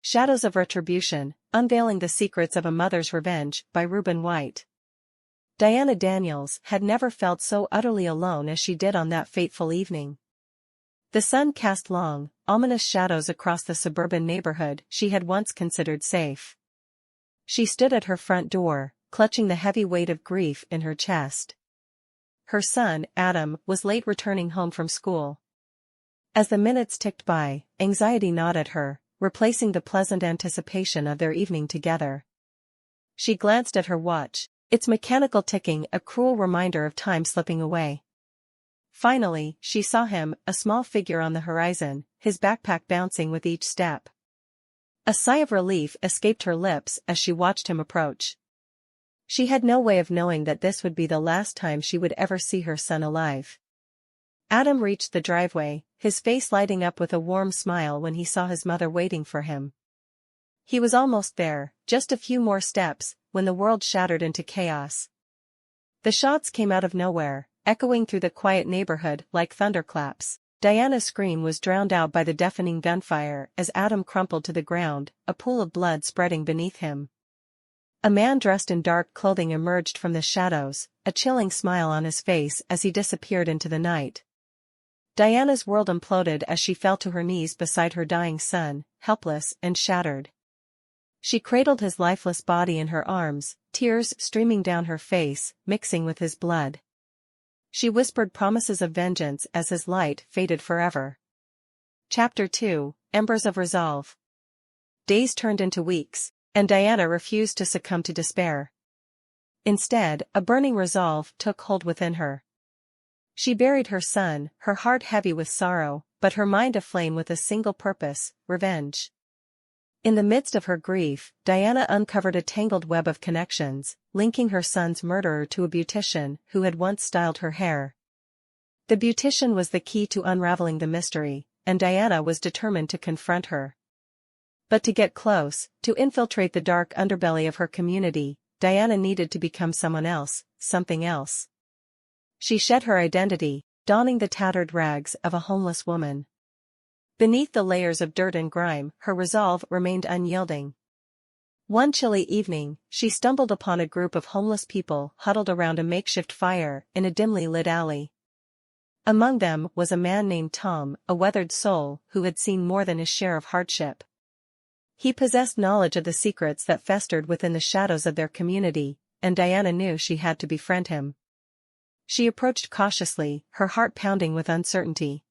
Shadows of Retribution, Unveiling the Secrets of a Mother's Revenge by Reuben White. Diana Daniels had never felt so utterly alone as she did on that fateful evening. The sun cast long, ominous shadows across the suburban neighborhood she had once considered safe. She stood at her front door, clutching the heavy weight of grief in her chest. Her son, Adam, was late returning home from school. As the minutes ticked by, anxiety gnawed at her, replacing the pleasant anticipation of their evening together. She glanced at her watch, its mechanical ticking a cruel reminder of time slipping away. Finally, she saw him, a small figure on the horizon, his backpack bouncing with each step. A sigh of relief escaped her lips as she watched him approach. She had no way of knowing that this would be the last time she would ever see her son alive. Adam reached the driveway, his face lighting up with a warm smile when he saw his mother waiting for him. He was almost there, just a few more steps, when the world shattered into chaos. The shots came out of nowhere, echoing through the quiet neighborhood like thunderclaps. Diana's scream was drowned out by the deafening gunfire as Adam crumpled to the ground, a pool of blood spreading beneath him. A man dressed in dark clothing emerged from the shadows, a chilling smile on his face as he disappeared into the night. Diana's world imploded as she fell to her knees beside her dying son, helpless and shattered. She cradled his lifeless body in her arms, tears streaming down her face, mixing with his blood. She whispered promises of vengeance as his light faded forever. Chapter 2, Embers of Resolve. Days turned into weeks, and Diana refused to succumb to despair. Instead, a burning resolve took hold within her. She buried her son, her heart heavy with sorrow, but her mind aflame with a single purpose, revenge. In the midst of her grief, Diana uncovered a tangled web of connections, linking her son's murderer to a beautician who had once styled her hair. The beautician was the key to unraveling the mystery, and Diana was determined to confront her. But to get close, to infiltrate the dark underbelly of her community, Diana needed to become someone else, something else. She shed her identity, donning the tattered rags of a homeless woman. Beneath the layers of dirt and grime, her resolve remained unyielding. One chilly evening, she stumbled upon a group of homeless people huddled around a makeshift fire in a dimly lit alley. Among them was a man named Tom, a weathered soul who had seen more than his share of hardship. He possessed knowledge of the secrets that festered within the shadows of their community, and Diana knew she had to befriend him. She approached cautiously, her heart pounding with uncertainty.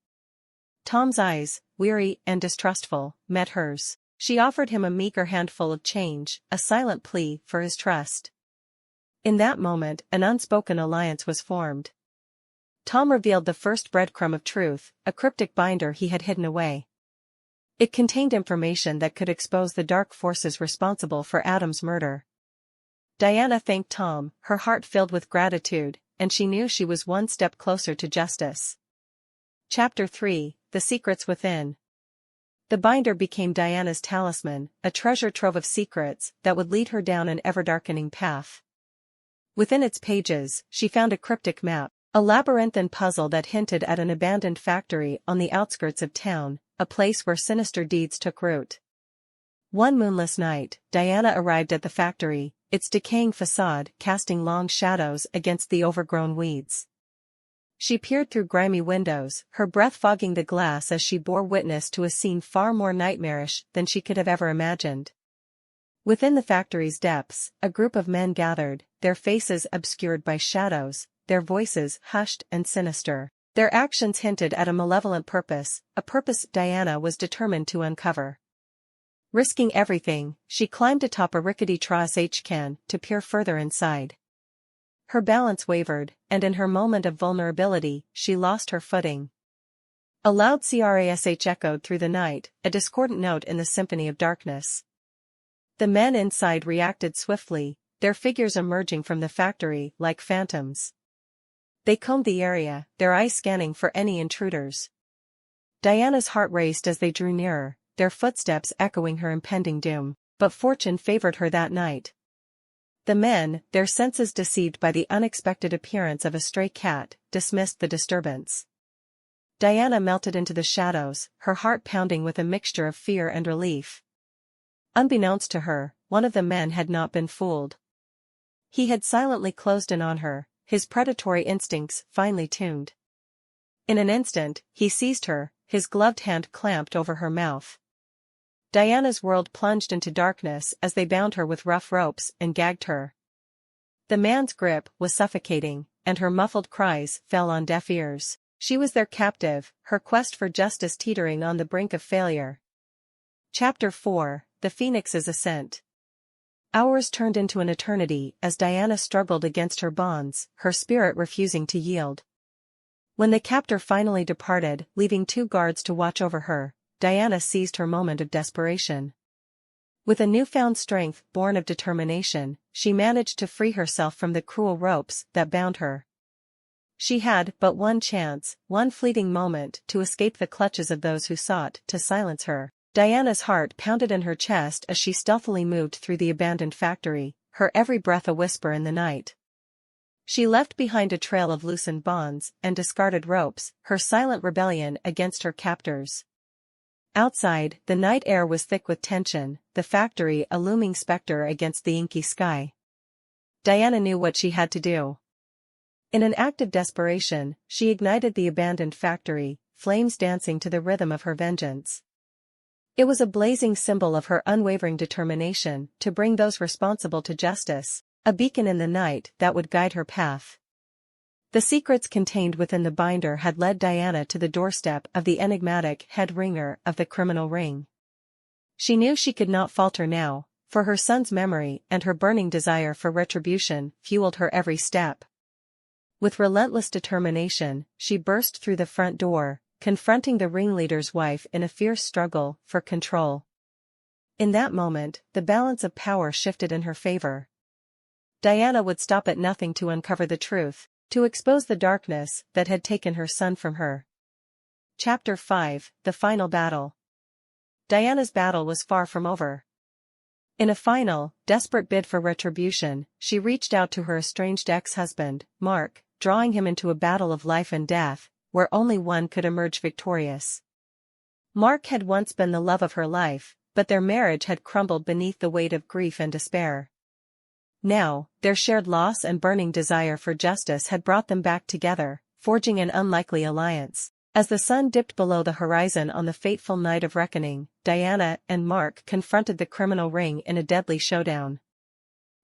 Tom's eyes, weary and distrustful, met hers. She offered him a meager handful of change, a silent plea for his trust. In that moment, an unspoken alliance was formed. Tom revealed the first breadcrumb of truth, a cryptic binder he had hidden away. It contained information that could expose the dark forces responsible for Adam's murder. Diana thanked Tom, her heart filled with gratitude, and she knew she was one step closer to justice. Chapter 3, The Secrets Within. The binder became Diana's talisman, a treasure trove of secrets that would lead her down an ever-darkening path. Within its pages, she found a cryptic map, a labyrinthine puzzle that hinted at an abandoned factory on the outskirts of town, a place where sinister deeds took root. One moonless night, Diana arrived at the factory, its decaying facade casting long shadows against the overgrown weeds. She peered through grimy windows, her breath fogging the glass as she bore witness to a scene far more nightmarish than she could have ever imagined. Within the factory's depths, a group of men gathered, their faces obscured by shadows, their voices hushed and sinister. Their actions hinted at a malevolent purpose, a purpose Diana was determined to uncover. Risking everything, she climbed atop a rickety trash can to peer further inside. Her balance wavered, and in her moment of vulnerability, she lost her footing. A loud crash echoed through the night, a discordant note in the symphony of darkness. The men inside reacted swiftly, their figures emerging from the factory like phantoms. They combed the area, their eyes scanning for any intruders. Diana's heart raced as they drew nearer, their footsteps echoing her impending doom, but fortune favored her that night. The men, their senses deceived by the unexpected appearance of a stray cat, dismissed the disturbance. Diana melted into the shadows, her heart pounding with a mixture of fear and relief. Unbeknownst to her, one of the men had not been fooled. He had silently closed in on her, his predatory instincts finely tuned. In an instant, he seized her, his gloved hand clamped over her mouth. Diana's world plunged into darkness as they bound her with rough ropes and gagged her. The man's grip was suffocating, and her muffled cries fell on deaf ears. She was their captive, her quest for justice teetering on the brink of failure. Chapter 4: The Phoenix's Ascent. Hours turned into an eternity as Diana struggled against her bonds, her spirit refusing to yield. When the captor finally departed, leaving 2 guards to watch over her, Diana seized her moment of desperation. With a newfound strength born of determination, she managed to free herself from the cruel ropes that bound her. She had but one chance, one fleeting moment to escape the clutches of those who sought to silence her. Diana's heart pounded in her chest as she stealthily moved through the abandoned factory, her every breath a whisper in the night. She left behind a trail of loosened bonds and discarded ropes, her silent rebellion against her captors. Outside, the night air was thick with tension, the factory a looming specter against the inky sky. Diana knew what she had to do. In an act of desperation, she ignited the abandoned factory, flames dancing to the rhythm of her vengeance. It was a blazing symbol of her unwavering determination to bring those responsible to justice, a beacon in the night that would guide her path. The secrets contained within the binder had led Diana to the doorstep of the enigmatic head ringer of the criminal ring. She knew she could not falter now, for her son's memory and her burning desire for retribution fueled her every step. With relentless determination, she burst through the front door, confronting the ringleader's wife in a fierce struggle for control. In that moment, the balance of power shifted in her favor. Diana would stop at nothing to uncover the truth, to expose the darkness that had taken her son from her. Chapter 5: The Final Battle. Diana's battle was far from over. In a final, desperate bid for retribution, she reached out to her estranged ex-husband, Mark, drawing him into a battle of life and death, where only one could emerge victorious. Mark had once been the love of her life, but their marriage had crumbled beneath the weight of grief and despair. Now, their shared loss and burning desire for justice had brought them back together, forging an unlikely alliance. As the sun dipped below the horizon on the fateful night of reckoning, Diana and Mark confronted the criminal ring in a deadly showdown.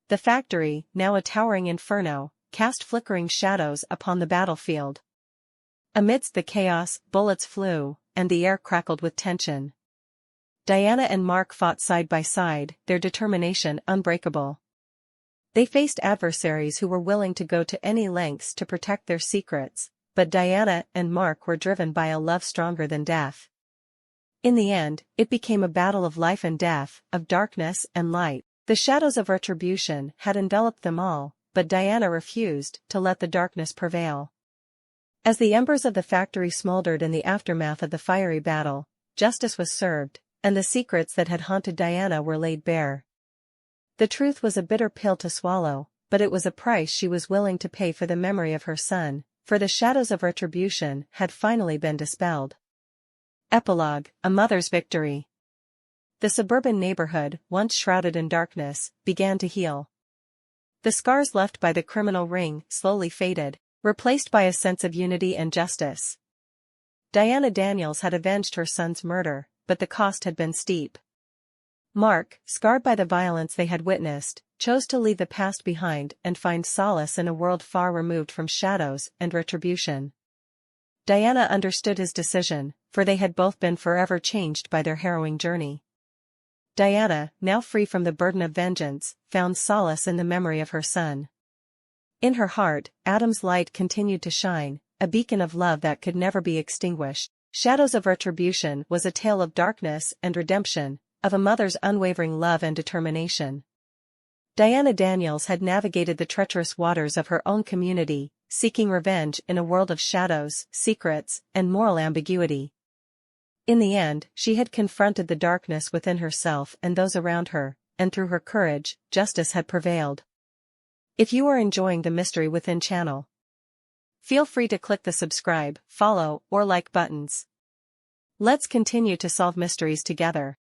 The factory, now a towering inferno, cast flickering shadows upon the battlefield. Amidst the chaos, bullets flew, and the air crackled with tension. Diana and Mark fought side by side, their determination unbreakable. They faced adversaries who were willing to go to any lengths to protect their secrets, but Diana and Mark were driven by a love stronger than death. In the end, it became a battle of life and death, of darkness and light. The shadows of retribution had enveloped them all, but Diana refused to let the darkness prevail. As the embers of the factory smoldered in the aftermath of the fiery battle, justice was served, and the secrets that had haunted Diana were laid bare. The truth was a bitter pill to swallow, but it was a price she was willing to pay for the memory of her son, for the shadows of retribution had finally been dispelled. Epilogue: A mother's victory. The suburban neighborhood, once shrouded in darkness, began to heal. The scars left by the criminal ring slowly faded, replaced by a sense of unity and justice. Diana Daniels had avenged her son's murder, but the cost had been steep. Mark, scarred by the violence they had witnessed, chose to leave the past behind and find solace in a world far removed from shadows and retribution. Diana understood his decision, for they had both been forever changed by their harrowing journey. Diana, now free from the burden of vengeance, found solace in the memory of her son. In her heart, Adam's light continued to shine, a beacon of love that could never be extinguished. Shadows of Retribution was a tale of darkness and redemption, of a mother's unwavering love and determination. Diana Daniels had navigated the treacherous waters of her own community, seeking revenge in a world of shadows, secrets, and moral ambiguity. In the end, she had confronted the darkness within herself and those around her, and through her courage, justice had prevailed. If you are enjoying the Mystery Within channel, feel free to click the subscribe, follow, or like buttons. Let's continue to solve mysteries together.